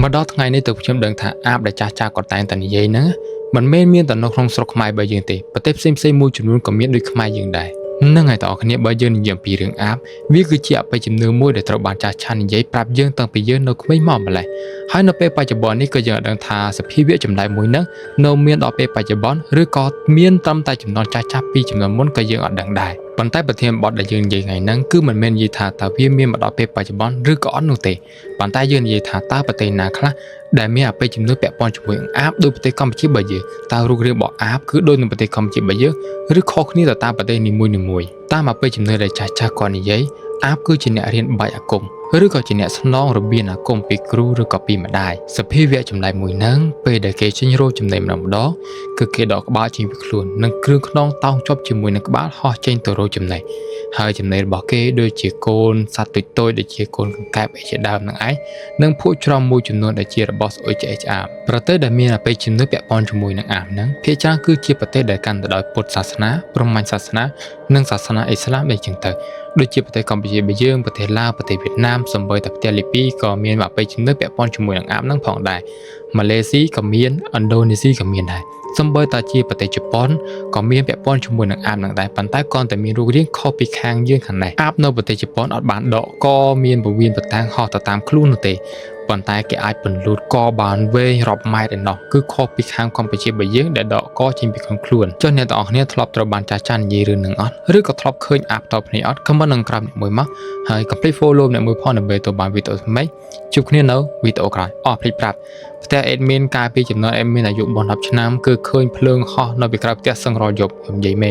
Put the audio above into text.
มาดอทั้งไงในตัวខ្ញុំដឹងថាអាបដែលចាស់ចាស់ក៏តែងតែនិយាយហ្នឹងមិនមែនមានតែនៅក្នុងស្រុកខ្មែរបើយើងទេប្រទេសផ្សេងៗមួយចំនួនក៏មានដូចខ្មែរយើងដែរនឹងហើយតើអរគ្នាបើយើងនិយាយពីរឿងអាបវាគឺជាអបិយជំនឿមួយដែលត្រូវបានចាស់ឆាននិយាយប្រាប់យើងតាំងពីយើងនៅក្មេងមកម្ល៉េះហើយនៅពេលបច្ចុប្បន្ននេះក៏យើងដឹងថាសភាវៈចម្លែកមួយហ្នឹងនៅមានដល់ពេលបច្ចុប្បន្នឬក៏មានត្រឹមតែចំនួនចាស់ៗពីចំនួនមុនក៏យើងអត់ដឹងដែរប៉ុន្តែប្រធានបទដែលយើងនិយាយថ្ងៃហ្នឹងគឺមិនមែននិយាយថាតើវាមានមកដល់ពេលបច្ចុប្បន្នឬក៏អត់នោះទេប៉ុន្តែយើងនិយាយថាតើប្រទេសណាខ្លះដែលមានអបិយជំនឿពាក់ព័ន្ធជាមួយអាបដូចប្រទេសកម្ពុជាបើយើងតើរូបរាងរបស់អាបគឺដូចនឹងប្រទេសកម្ពុជាបើយើងឬខុសគ្នាទៅតាមប្រទេសនីមួយៗតាមអបិយជំនឿដែលចាស់ៗគាត់និយាយអាបគឺជាអ្នករៀនបាយអាគមឬក៏ជាអ្នកស្នងរបៀនអាគមពីគ្រូឬក៏ពីម្ដាយសភាវៈចម្លែកមួយហ្នឹងពេលដែលគេចេញរោចំណេញម្ដងគឺគេដកក្បាលចេញពីខ្លួននិងគ្រឿងខ្នងតោងជាប់ជាមួយនឹងក្បាលហោះចេញទៅរោចំណេញហើយចំណេញរបស់គេដូចជាកូនសត្វតូចៗដូចជាកូនកង្កែបអីជាដើមនឹងឯងនិងភក់ច្រំមួយចំនួនដែលជារបស់ស្អុយឆ្អេះឆ្អាបប្រទេសដែលមានអបិយជំនឿពាក់ព័ន្ធជាមួយនឹងអាបហ្នឹងភាគច្រើនគឺជាប្រទេសដែលកាន់ទៅដោយពុទ្ធសាសនាព្រហ្មញ្ញសាសនានិងសាសនាអ៊ីស្លាមដូចជាងទៅដូចជាប្រទេសកម្ពុជាបើយើងប្រទេសឡាវប្រទេសវៀតណាមសម្បីតែប្រទេសលីពីក៏មានអបិយជំនឿពាក់ព័ន្ធជាមួយនឹងអាបហ្នឹងផងដែរម៉ាឡេស៊ីក៏មានឥណ្ឌូនេស៊ីក៏មានដែរសម្បីតែជាប្រទេសជប៉ុនក៏មានពាក់ព័ន្ធជាមួយនឹងអាបហ្នឹងដែរប៉ុន្តែគ្រាន់តែមានរូបរាងខុសពីខាងយើងខាងនេះអាបនៅប្រទេសជប៉ុនអត់បានដកកមានពវៀនប្រតាំងហោះទៅតាមខ្លួននោះទេប៉ុន្តែគេអាចពន្លូតកបានវែងរាប់ម៉ែត្រឯណោះគឺខុសពីខាងកម្ពុជាបើយើងដែលដកកចេញពីខ្លួនចុះអ្នកទាំងអស់គ្នាធ្លាប់ត្រូវបានចាស់ចាស់និយាយរឿងនឹងអត់ឬក៏ធ្លាប់ឃើញអាបតបគ្នាអត់ខមមិននឹងក្រោមអ្នកមួយមកហើយកុំភ្លេច follow អ្នកមួយផងដើម្បីទៅបានវីដេអូថ្មីជួបគ្នានៅវីដេអូក្រោយអរភ្លេចប្រាប់ផ្ទះ admin កាលពីចំនួន admin អាយុ10ឆ្នាំគឺឃើញភ្លើងហោះនៅពីក្រៅផ្ទះសឹងរាល់យប់ខ្ញុំនិយាយមែន